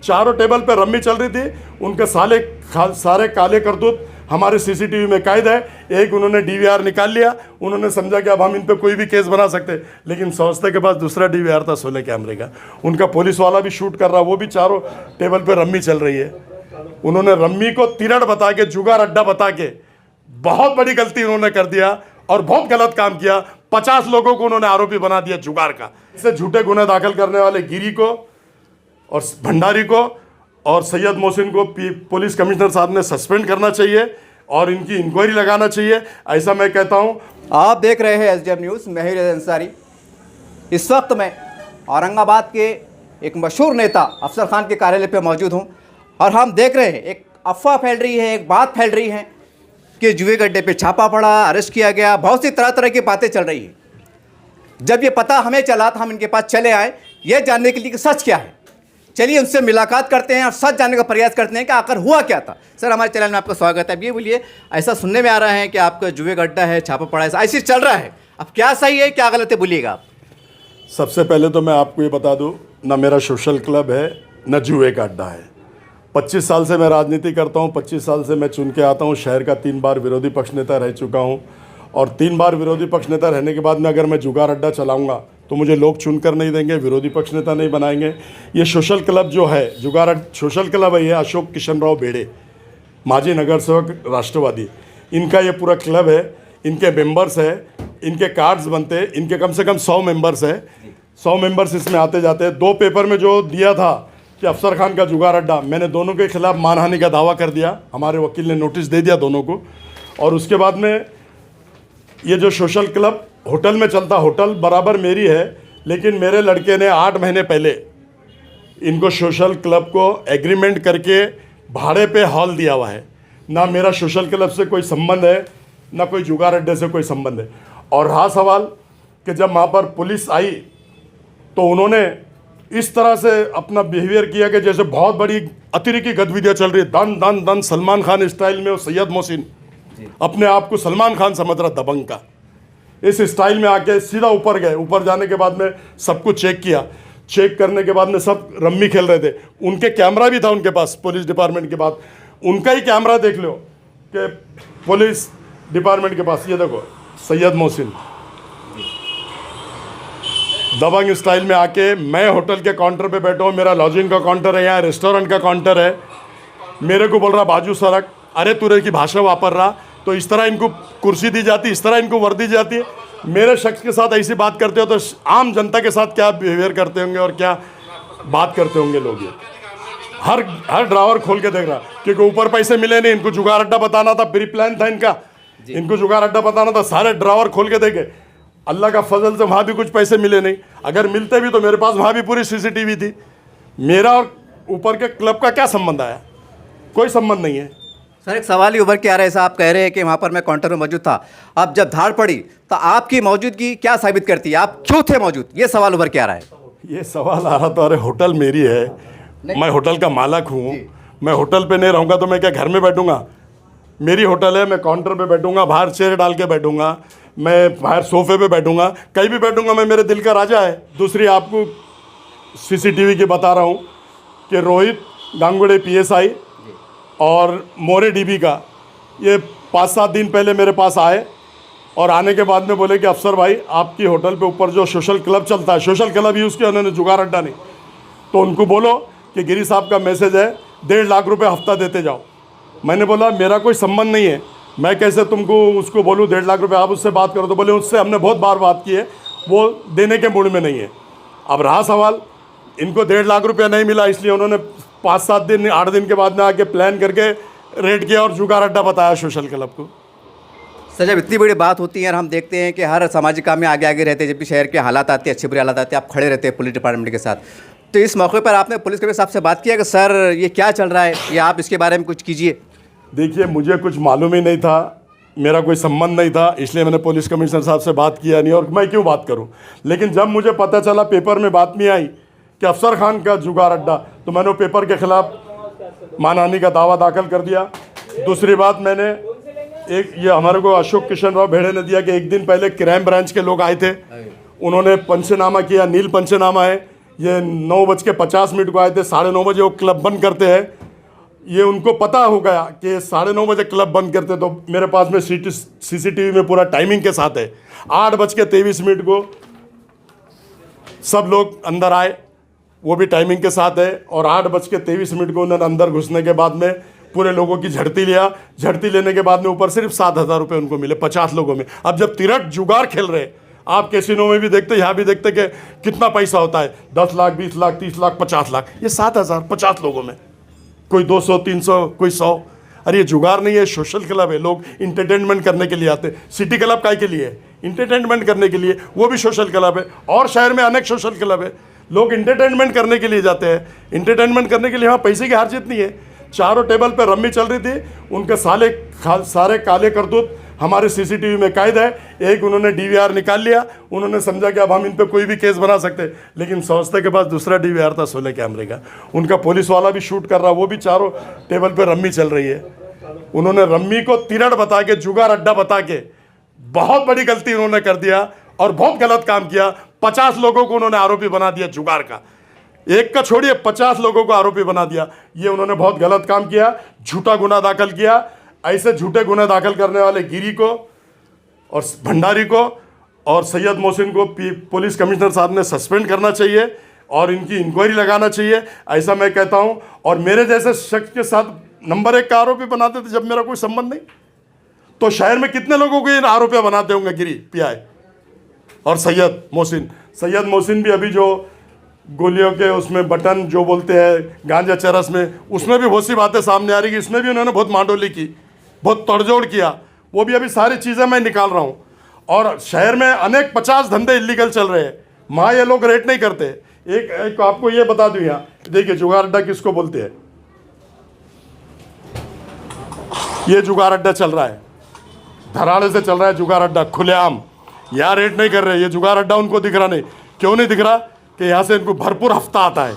चारों टेबल पे रम्मी चल रही थी। उनके सारे काले करतूत हमारे सीसीटीवी में कैद है। एक उन्होंने डीवीआर निकाल लिया, उन्होंने समझा कि अब हम इन पे कोई भी केस बना सकते, लेकिन संस्था के पास दूसरा डीवीआर था 16 कैमरे का। उनका पुलिस वाला भी शूट कर रहा, वो भी चारों टेबल पे रम्मी चल रही है। उन्होंने रम्मी को तिरड़ बता के, जुगार अड्डा बता के बहुत बड़ी गलती उन्होंने कर दिया और बहुत गलत काम किया। 50 लोगों को उन्होंने आरोपी बना दिया जुगार का। इससे झूठे गुने दाखिल करने वाले गिरी को और भंडारी को और सैयद मोहसिन को पुलिस कमिश्नर साहब ने सस्पेंड करना चाहिए और इनकी इंक्वायरी लगाना चाहिए, ऐसा मैं कहता हूं। आप देख रहे हैं एसडीएम न्यूज़, मैं हूं अंसारी। इस वक्त मैं औरंगाबाद के एक मशहूर नेता अफसर खान के कार्यालय पे मौजूद हूं और हम देख रहे हैं एक अफवाह फैल रही है, एक बात फैल रही है कि जुए गड्ढे पे छापा पड़ा, अरेस्ट किया गया, बहुत सी तरह तरह की बातें चल रही हैं। जब ये पता हमें चला तो हम इनके पास चले आए ये जानने के लिए कि सच क्या है। चलिए उनसे मुलाकात करते हैं और सच जानने का प्रयास करते हैं कि आखिर हुआ क्या था। सर, हमारे चैनल में आपका स्वागत है। अब ये बोलिए, ऐसा सुनने में आ रहा है कि आपका जुए गड्ढा है, छापा पड़ा है, ऐसे चल रहा है, अब क्या सही है क्या गलत है, बोलिएगा आप। सबसे पहले तो मैं आपको ये बता दूं, ना मेरा सोशल क्लब है न जुए का अड्डा है। 25 साल से मैं राजनीति करता हूं, 25 साल से मैं चुन के आता हूं। शहर का 3 बार विरोधी पक्ष नेता रह चुका हूं और 3 बार विरोधी पक्ष नेता रहने के बाद में अगर मैं जुगार अड्डा चलाऊंगा तो मुझे लोग चुनकर नहीं देंगे, विरोधी पक्ष नेता नहीं बनाएंगे। ये सोशल क्लब जो है, जुगार सोशल क्लब है, ये अशोक किशन राव बेड़े, माजी नगर सेवक राष्ट्रवादी, इनका ये पूरा क्लब है। इनके मेंबर्स है, इनके कार्ड्स बनते हैं, इनके कम से कम 100 मेंबर्स है। 100 मेंबर्स इसमें आते जाते हैं। 2 पेपर में जो दिया था कि अफसर खान का जुगार अड्डा, मैंने दोनों के खिलाफ मानहानि का दावा कर दिया। हमारे वकील ने नोटिस दे दिया दोनों को। और उसके बाद में ये जो सोशल क्लब होटल में चलता, होटल बराबर मेरी है, लेकिन मेरे लड़के ने 8 महीने पहले इनको सोशल क्लब को एग्रीमेंट करके भाड़े पे हॉल दिया हुआ है। ना मेरा सोशल क्लब से कोई संबंध है, ना कोई जुगार अड्डे से कोई संबंध है। और रहा सवाल कि जब वहाँ पर पुलिस आई तो उन्होंने इस तरह से अपना बिहेवियर किया कि जैसे बहुत बड़ी अतिरेकी गतिविधियाँ चल रही है। दन दन दन सलमान खान स्टाइल में, और सैयद मोहसिन अपने आप को सलमान खान समझ रहा, दबंग का, इस स्टाइल में आके सीधा ऊपर गए। ऊपर जाने के बाद में सब कुछ चेक किया। चेक करने के बाद में सब रम्मी खेल रहे थे। उनके कैमरा भी था उनके पास, पुलिस डिपार्टमेंट के पास। उनका ही कैमरा देख लो कि पुलिस डिपार्टमेंट के पास, ये देखो सैयद मोहसिन दबंग स्टाइल में आके, मैं होटल के काउंटर पे बैठा हूँ, मेरा लॉजिंग का काउंटर है, यहाँ रेस्टोरेंट का काउंटर है, मेरे को बोल रहा बाजू सड़क, अरे तुरे की भाषा वापर रहा। तो इस तरह इनको कुर्सी दी जाती, इस तरह इनको वर्दी दी जाती है। मेरे शख्स के साथ ऐसी बात करते हो तो आम जनता के साथ क्या बिहेवियर करते होंगे और क्या बात करते होंगे लोग। ये हर ड्रावर खोल के देख रहा, क्योंकि ऊपर पैसे मिले नहीं, इनको जुगार अड्डा बताना था, प्री प्लान था इनका, इनको जुगार अड्डा बताना था। सारे ड्रावर खोल के देखे, अल्लाह का फजल से वहाँ भी कुछ पैसे मिले नहीं। अगर मिलते भी तो मेरे पास वहाँ भी पूरी सीसीटीवी थी। मेरा और ऊपर के क्लब का क्या संबंध आया? कोई संबंध नहीं है। सर, एक सवाल ही उभर के आ रहा है। आप कह रहे हैं कि वहाँ पर मैं काउंटर में मौजूद था, अब जब धाड़ पड़ी तो आपकी मौजूदगी क्या साबित करती है, आप क्यों थे मौजूद? ये सवाल उभर के आ रहा है। ये सवाल आ रहा तो अरे होटल मेरी है, मैं होटल का मालिक हूँ, मैं होटल पे नहीं रहूँगा तो मैं क्या घर में बैठूँगा? मेरी होटल है, मैं काउंटर पे बैठूँगा, बाहर चेयर डाल के बैठूँगा, मैं बाहर सोफे पे बैठूँगा, कहीं भी बैठूँगा, मैं मेरे दिल का राजा है। दूसरी आपको सीसीटीवी की बता रहा हूँ कि रोहित गांगुड़े PSI और मोरे DB का ये 5-7 दिन पहले मेरे पास आए और आने के बाद में बोले कि अफसर भाई आपकी होटल पे ऊपर जो सोशल क्लब चलता है, सोशल क्लब यूज़ किया उन्होंने, जुगार अड्डा नहीं, तो उनको बोलो कि गिरी साहब का मैसेज है, 1.5 लाख रुपए हफ्ता देते जाओ। मैंने बोला मेरा कोई संबंध नहीं है, मैं कैसे तुमको उसको बोलूँ 1.5 लाख रुपए, आप उससे बात करो। तो बोले उससे हमने बहुत बार बात की है, वो देने के मूड में नहीं है। अब रहा सवाल, इनको 1.5 लाख रुपया नहीं मिला, इसलिए उन्होंने 5-7 दिन 8 दिन के बाद में आके प्लान करके रेड किया और जुगार अड्डा बताया सोशल क्लब को। सर, जब इतनी बड़ी बात होती है और हम देखते हैं कि हर सामाजिक काम में आगे आगे रहते हैं, जब भी शहर के हालात आते हैं, अच्छे बुरे हालात आते हैं, आप खड़े रहते हैं पुलिस डिपार्टमेंट के साथ, तो इस मौके पर आपने पुलिस कमिश्नर साहब से बात किया कि सर ये क्या चल रहा है, या आप इसके बारे में कुछ कीजिए? देखिए, मुझे कुछ मालूम ही नहीं था, मेरा कोई संबंध नहीं था, इसलिए मैंने पुलिस कमिश्नर साहब से बात किया नहीं, और मैं क्यों बात करूं। लेकिन जब मुझे पता चला, पेपर में बात नहीं आई कि अफसर खान का जुगार अड्डा, तो मैंने वो पेपर के खिलाफ मानहानि का दावा दाखिल कर दिया। दूसरी बात, मैंने ये हमारे को अशोक किशन राव भेड़े ने दिया कि एक दिन पहले क्राइम ब्रांच के लोग आए थे, उन्होंने पंचनामा किया, नील पंचनामा है ये 9:50 को आए थे, 9:30 वो क्लब बंद करते हैं। ये उनको पता हो गया कि 9:30 क्लब बंद करते, तो मेरे पास में CCTV में पूरा टाइमिंग के साथ है। 8:23 को सब लोग अंदर आए, वो भी टाइमिंग के साथ है। और 8:23 को उन्होंने अंदर घुसने के बाद में पूरे लोगों की झड़ती लिया। झड़ती लेने के बाद में ऊपर सिर्फ 7,000 रुपये उनको मिले 50 लोगों में। अब जब तिरट जुगाड़ खेल रहे, आप कैसीनो में भी देखते, यहाँ भी देखते कि कितना पैसा होता है, 10 लाख, 20 लाख, 30 लाख, 50 लाख। ये 7,000 50 लोगों में, कोई 200, 300, कोई 100। अरे ये जुगाड़ नहीं है, सोशल क्लब है। लोग इंटरटेनमेंट करने के लिए आते हैं। सिटी क्लब काय के लिए है? इंटरटेनमेंट करने के लिए, वो भी सोशल क्लब है। और शहर में अनेक सोशल क्लब है, लोग इंटरटेनमेंट करने के लिए जाते हैं। इंटरटेनमेंट करने के लिए वहाँ पैसे की हारजीत नहीं है। चारों टेबल पर रम्मी चल रही थी, उनके सारे काले करतूत हमारे CCTV में कैद है। एक उन्होंने DVR निकाल लिया, उन्होंने समझा कि अब हम इन पे कोई भी केस बना सकते, लेकिन संस्था के पास दूसरा DVR था 16 कैमरे का। उनका पुलिस वाला भी शूट कर रहा, वो भी चारों टेबल पे रम्मी चल रही है। उन्होंने रम्मी को तिरड़ बता के, जुगाड़ अड्डा बता के बहुत बड़ी गलती उन्होंने कर दिया और बहुत गलत काम किया। 50 लोगों को उन्होंने आरोपी बना दिया जुगाड़ का। एक का छोड़िए, 50 लोगों को आरोपी बना दिया। ये उन्होंने बहुत गलत काम किया, झूठा गुना दाखिल किया। ऐसे झूठे गुना दाखिल करने वाले गिरी को और भंडारी को और सैयद मोहसिन को पुलिस कमिश्नर साहब ने सस्पेंड करना चाहिए और इनकी इंक्वायरी लगाना चाहिए, ऐसा मैं कहता हूं। और मेरे जैसे शख्स के साथ नंबर 1 का आरोपी बनाते थे जब मेरा कोई संबंध नहीं, तो शहर में कितने लोगों को ये आरोपी बनाते होंगे? गिरी, PI और सैयद मोहसिन भी अभी जो गोलियों के उसमें बटन जो बोलते हैं गांजा चरस में, उसमें भी बहुत सी बातें सामने आ रही कि इसमें भी उन्होंने बहुत मांडोली की, बहुत तोड़जोड़ किया। वो भी अभी सारी चीज़ें मैं निकाल रहा हूँ। और शहर में अनेक 50 धंधे इलीगल चल रहे हैं, वहाँ ये लोग रेट नहीं करते। एक आपको ये बता दूँ, यहाँ देखिए जुगाड़ अड्डा किसको बोलते हैं। ये जुगाड़ अड्डा चल रहा है, धराड़े से चल रहा है जुगाड़ अड्डा, खुलेआम। यहाँ रेट नहीं कर रहे। ये जुगाड़ अड्डा उनको दिख रहा नहीं। क्यों नहीं दिख रहा? कि यहाँ से इनको भरपूर हफ्ता आता है।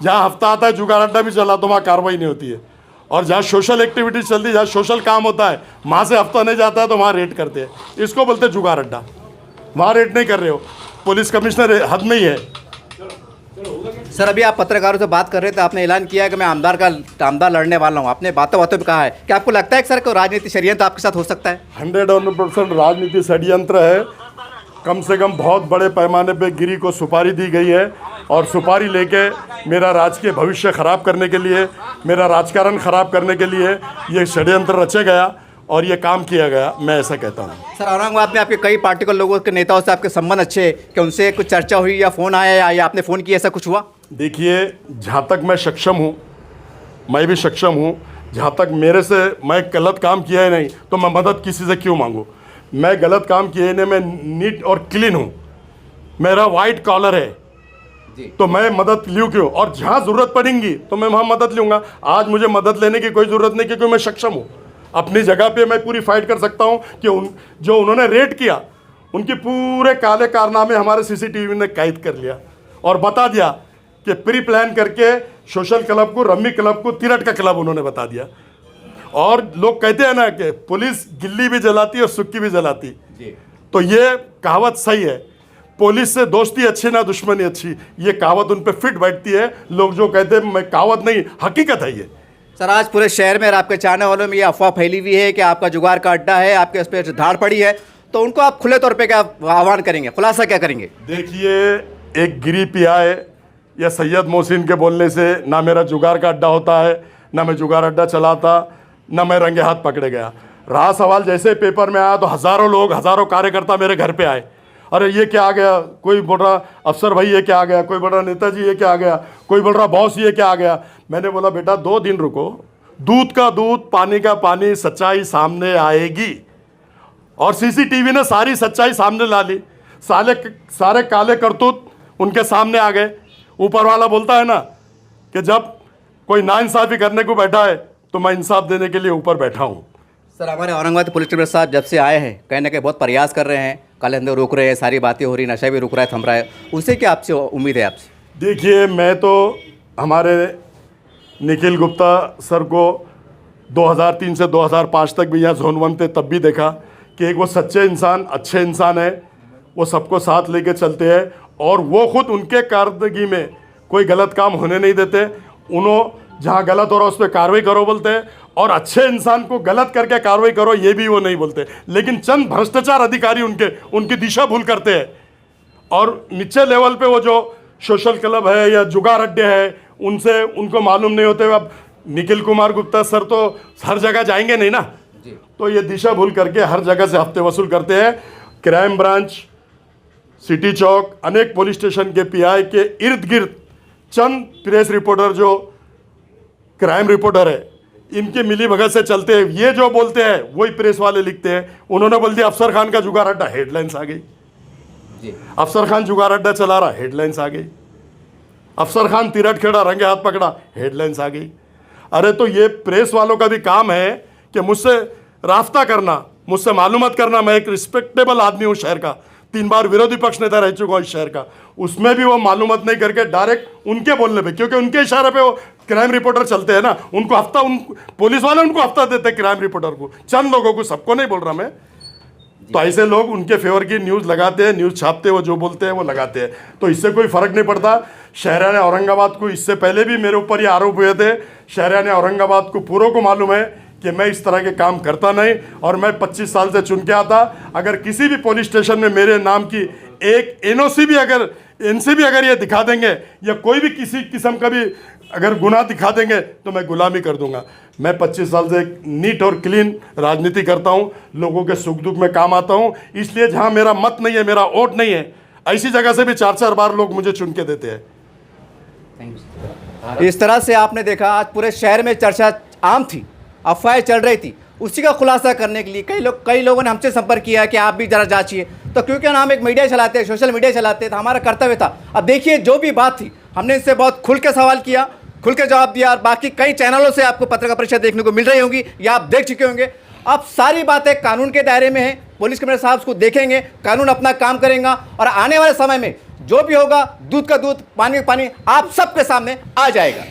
जहाँ हफ्ता आता है जुगाड़ अड्डा भी चला तो वहाँ कार्रवाई नहीं होती है। और जहाँ सोशल एक्टिविटीज चलती है, जहाँ सोशल काम होता है, वहाँ से हफ्ता नहीं जाता है तो वहाँ रेट करते हैं। इसको बोलते हैं जुगाड़ अड्डा। वहाँ रेट नहीं कर रहे हो, पुलिस कमिश्नर हद में ही है। सर, अभी आप पत्रकारों से बात कर रहे थे, आपने ऐलान किया कि मैं आमदार लड़ने वाला हूँ। आपने बातों बातों में कहा है कि आपको लगता है कि सर को राजनीति षड्यंत्र आपके साथ हो सकता है? 100% राजनीति षड्यंत्र है। कम से कम बहुत बड़े पैमाने पे गिरी को सुपारी दी गई है और सुपारी लेके मेरा राजकीय भविष्य ख़राब करने के लिए, मेरा राजकारण ख़राब करने के लिए ये षड्यंत्र रचा गया और ये काम किया गया, मैं ऐसा कहता हूँ। सर, औरंगाबाद में आपके कई पार्टी के लोगों के नेताओं से आपके संबंध अच्छे, कि उनसे कुछ चर्चा हुई या फ़ोन आया या आपने फ़ोन किया, ऐसा कुछ हुआ? देखिए, जहाँ तक मैं सक्षम हूँ, मैं भी सक्षम हूँ। जहाँ तक मेरे से मैं गलत काम किया ही नहीं तो मैं मदद किसी से क्यों मांगूँ? मैं गलत काम किए नहीं, मैं नीट और क्लीन हूँ, मेरा वाइट कॉलर है जी। तो मैं मदद लूँ क्यों? और जहाँ ज़रूरत पड़ेगी तो मैं वहाँ मदद लूँगा। आज मुझे मदद लेने की कोई ज़रूरत नहीं क्योंकि मैं सक्षम हूँ। अपनी जगह पे मैं पूरी फाइट कर सकता हूँ कि जो उन्होंने रेड किया उनके पूरे काले कारनामे हमारे CCTV ने कैद कर लिया और बता दिया कि प्री प्लान करके सोशल क्लब को, रम्मी क्लब को तिरट का क्लब उन्होंने बता दिया। और लोग कहते हैं ना कि पुलिस गिल्ली भी जलाती और सुक्की भी जलाती जी। तो ये कहावत सही है, पुलिस से दोस्ती अच्छी ना दुश्मनी अच्छी, ये कहावत उन पे फिट बैठती है। लोग जो कहते हैं, मैं कहावत नहीं, हकीकत है ये। सर, आज पूरे शहर में और आपके चाहने वालों में ये अफवाह फैली हुई है कि आपका जुगाड़ का अड्डा है, आपके उस पर धाड़ पड़ी है, तो उनको आप खुले तौर पे क्या आह्वान करेंगे, खुलासा क्या करेंगे? देखिए, एक गिरी PI या सैयद मोहसिन के बोलने से ना मेरा जुगाड़ का अड्डा होता है, ना मैं जुगाड़ अड्डा चलाता, ना मैं रंगे हाथ पकड़े गया। रहा सवाल जैसे पेपर में आया तो हज़ारों लोग, हज़ारों कार्यकर्ता मेरे घर पे आए, अरे ये क्या आ गया, कोई बोल रहा अफसर भाई ये क्या आ गया, कोई बोल रहा नेताजी ये क्या आ गया, कोई बोल रहा बॉस ये क्या आ गया। मैंने बोला बेटा 2 दिन रुको, दूध का दूध, पानी का पानी, सच्चाई सामने आएगी। और CCTV ने सारी सच्चाई सामने ला ली। सारे काले करतूत उनके सामने आ गए। ऊपर वाला बोलता है ना कि जब कोई नाइंसाफ़ी करने को बैठा है तो मैं इंसाफ देने के लिए ऊपर बैठा हूँ। सर, हमारे औरंगाबाद पुलिस कमिश्नर साहब जब से आए हैं, कहीं ना कहीं बहुत प्रयास कर रहे हैं, काले धंधे रोक रहे हैं, सारी बातें हो रही, नशा भी रुक रहा है, थम रहा है, उनसे क्या आपसे उम्मीद है आपसे? देखिए, मैं तो हमारे निखिल गुप्ता सर को 2003 से 2005 तक भी यहाँ ज़ोन 1 थे, तब भी देखा कि एक वो सच्चे इंसान, अच्छे इंसान है, वो सबको साथ लेके चलते हैं और वो खुद उनके कारदगी में कोई गलत काम होने नहीं देते। उन्होंने जहाँ गलत हो रहा उस पर कार्रवाई करो बोलते हैं, और अच्छे इंसान को गलत करके कार्रवाई करो ये भी वो नहीं बोलते। लेकिन चंद भ्रष्टाचार अधिकारी उनकी दिशा भूल करते हैं, और नीचे लेवल पे वो जो सोशल क्लब है या जुगार अड्डे है उनको मालूम नहीं होते। अब निखिल कुमार गुप्ता सर तो हर जगह जाएंगे नहीं ना, तो ये दिशा भूल करके हर जगह से हफ्ते वसूल करते हैं। क्राइम ब्रांच, सिटी चौक, अनेक पुलिस स्टेशन के पीआई के इर्द गिर्द चंद प्रेस रिपोर्टर जो क्राइम रिपोर्टर है इनके मिली भगत से चलते हैं। ये जो बोलते हैं वही प्रेस वाले लिखते हैं। उन्होंने बोल दिया अफसर खान का जुगार अड्डा, हेडलाइंस आ गई। अफसर खान जुगार अड्डा चला रहा, हेडलाइंस आ गई। अफसर खान तिरट खेड़ा, रंगे हाथ पकड़ा, हेडलाइंस आ गई। अरे तो ये प्रेस वालों का भी काम है कि मुझसे राफ्ता करना, मुझसे मालूमात करना। मैं एक रिस्पेक्टेबल आदमी हूँ शहर का, 3 बार विरोधी पक्ष नेता रह चुका हूँ इस शहर का। उसमें भी वो मालूमात नहीं करके डायरेक्ट उनके बोलने पे, क्योंकि उनके इशारे पे वो क्राइम रिपोर्टर चलते हैं ना, उनको हफ्ता, पुलिस वाले उनको हफ्ता देते हैं क्राइम रिपोर्टर को, चंद लोगों को, सबको नहीं बोल रहा मैं। तो ऐसे लोग उनके फेवर की न्यूज़ लगाते हैं, न्यूज़ छापते हैं, वो जो बोलते हैं वो लगाते हैं। तो इससे कोई फ़र्क नहीं पड़ता। शहरियाने औरंगाबाद को, इससे पहले भी मेरे ऊपर ये आरोप हुए थे, शहरियाने औरंगाबाद को पूरों को मालूम है कि मैं इस तरह के काम करता नहीं, और मैं 25 साल से चुन के आता। अगर किसी भी पुलिस स्टेशन में मेरे नाम की एक एनओसी भी, अगर इनसे भी अगर ये दिखा देंगे, या कोई भी किसी किस्म का भी अगर गुनाह दिखा देंगे, तो मैं गुलामी कर दूंगा। मैं 25 साल से एक नीट और क्लीन राजनीति करता हूं, लोगों के सुख दुख में काम आता हूं। इसलिए जहां मेरा मत नहीं है, मेरा वोट नहीं है, ऐसी जगह से भी 4-4 बार लोग मुझे चुन के देते हैं। इस तरह से आपने देखा आज पूरे शहर में चर्चा आम थी, अफवाहें चल रही थी। उसी का खुलासा करने के लिए कई लोगों ने हमसे संपर्क किया कि आप भी जरा जांचिए। तो क्योंकि हम एक मीडिया चलाते हैं, सोशल मीडिया चलाते हैं, तो हमारा कर्तव्य था। अब देखिए जो भी बात थी, हमने इनसे बहुत खुल के सवाल किया, खुल के जवाब दिया, और बाकी कई चैनलों से आपको पत्रकार परिषद देखने को मिल रही होंगी या आप देख चुके होंगे। अब सारी बातें कानून के दायरे में है, पुलिस कमिश्नर साहब उसको देखेंगे, कानून अपना काम करेगा, और आने वाले समय में जो भी होगा दूध का दूध, पानी का पानी, आप सबके सामने आ जाएगा।